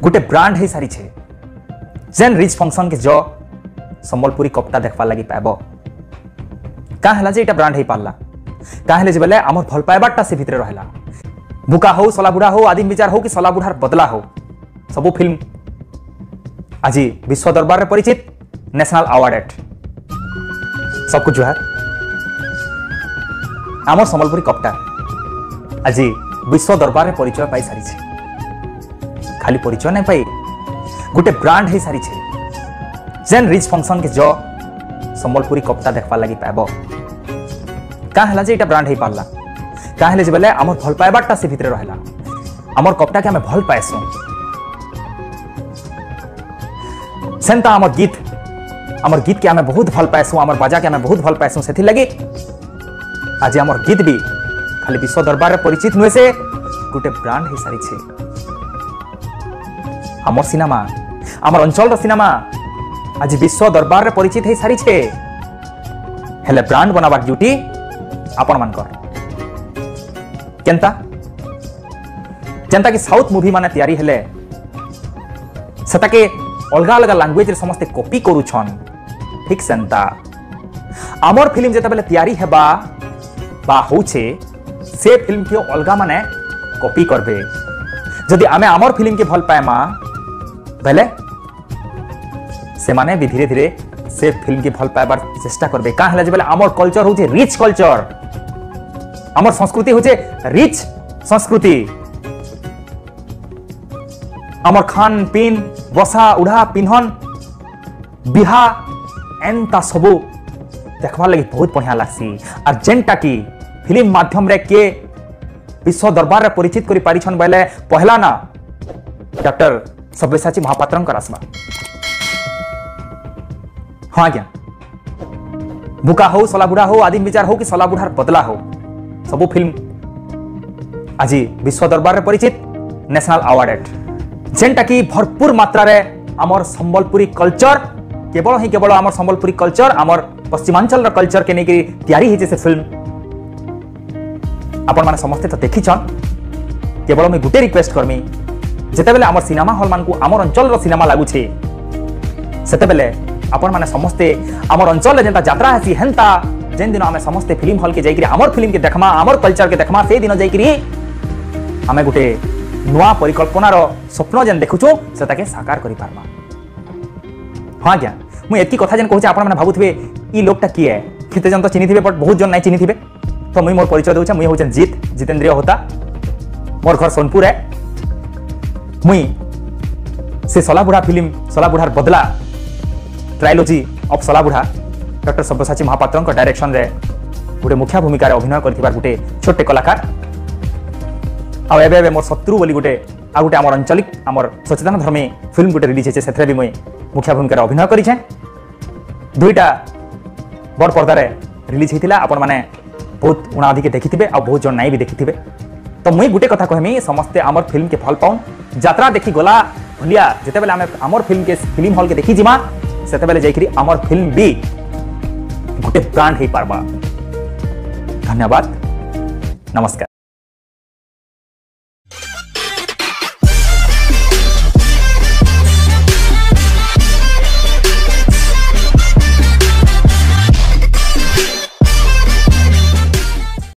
गोटे ब्रांड हो सारी छे जेन रिच फंक्शन के जो संबलपुरी कपड़ा देखवा लगी पाइब क्या है जे ब्रांड हो पार्ला क्या है बोले आम भल पाइबाटा से भितर रहा बुका हो सलाबुढ़ा हो आदिम विचार हो कि सलाबुढ़ार बदला हो सबू फिल्म आज विश्व दरबार में परिचित नेशनल अवार्ड सबको जुहार आम संबलपुरी कपड़ा आज विश्व दरबार में परिचय पाई सारी खाली परिचय नहीं पाई गोटे ब्रांड हो सारी जेन रिच फंक्शन के जो संबलपुरी कपड़ा देखवा लगी पाइब क्या है जे ब्रांड हो पार्ला क्या है बोले आम भल पाइबाटा से भितर रहा आमर कपड़ा के आम भल पाएसु सेंता आमर गीत के आम बहुत भल पाएसु आमर बाजा के आम बहुत भल पाएसु से लगे आज आमर गीत भी खाली विश्व दरबार में परिचित नुहे से गोटे ब्रांड हो सारी आमर सिनेमा आमर अंचल सिनेमा आज विश्व दरबार में परिचित हो सारी हेले ब्रांड बनाबार ड्यूटी आपण मानकर केनता कि साउथ मूवी माने तैयारी हेले सेटा के अलग अलग लैंग्वेज रे समस्ते कॉपी करूछन ठीक सेंता आमर फिल्म जेता बेले तैयारी हेबा बा होछे से फिल्म के अलग माने कॉपी करबे जदि आमे आमर फिल्म के भल पाएमा बेले से माने भी धीरे धीरे से फिल्म के भल पाइबार चेष्टा करबे का हला जे बेले आमर कल्चर होचे रिच कल्चर आमर संस्कृति होचे रिच संस्कृति आमर खान पीन बसा उड़ा पिन्हन बिहा एंता सबू देखवा लगी बहुत बढ़िया लागसी और जेनटा की फिल्म माध्यम रे के विश्व दरबार रे परिचित करि पारिछन बेले पहला ना डॉक्टर सब्यसाची महापात्रंकर आसमा हाँ क्या बुका हो सलाबुढ़ा हो आदिम विचार हो कि सलाबुढ़ार बदला हो सबू फिल्म आज विश्व दरबार में परिचित नेशनल अवार्ड जेनटा की भरपूर मात्रा रे आमर संबलपुरी कल्चर केवल आमर संबलपुरी कल्चर आमर पश्चिमांचल कल्चर के नहीं तैयारी होती से फिल्म आपण माने समस्ते तो देखीछन केवल मैं गुटे रिक्वेस्ट करमी जेते बेले आमर सिनेमा हॉल मान को आमर अंचल सिनेमा लागुछे सेते बेले आपण माने समस्ते आमर अंचल जेंता यात्रा हेसी हेंता जेन दिन आमे समस्ते फिल्म हॉल के जाइकरी आमर फिल्म के देखमा आमर कल्चर के देखमा से दिन जाइकरी आमे गुटे नुआ परिकल्पनार स्वप्न जेन देखुछु सेता के साकार करि पारमा हां क्या मु एती कथा जेन कहूचे आपण माने भाबुथिबे ई लोकटा की है किते जन तो चिनिथिबे बट बहुत जन नै चिनिथिबे तो मुई मोर परिचय देउछा मुई होचन जितेंद्र होता मोर घर सोनपुर है मुई से सलाबुढ़ा फिल्म सलाबुढ़ार बदला trilogy of Salabudha doctor Sabyasachi Mahapatra direction रे गोटे मुख्य भूमिका अभिनय करथिबार गोटे छोटे कलाकार आ एबे मोर शत्रु बोली गोटे आ गोटे आमर अंचलिक आमर सचेतन धर्मी फिल्म गोटे रिलीज होचे सेथरे भी मुई मुख्य भूमिका अभिनय करिछे दुईटा बड़ पर्दा रे रिलीज हितिला आपण माने बहुत उना अधिक देखिथिबे आ बहुत जन नाइ भी देखिथिबे तो मुई गोटे कथा कहमी समस्ते आमर फिल्म के फल पाउन यात्रा देखि गला भलिया जेते बेले आमे आमर फिल्म के फिल्म हॉल के देखि जिमा सेते बेले जाइकरी आमर फिल्म भी गोटे ब्रांड हो पारबा धन्यवाद नमस्कार।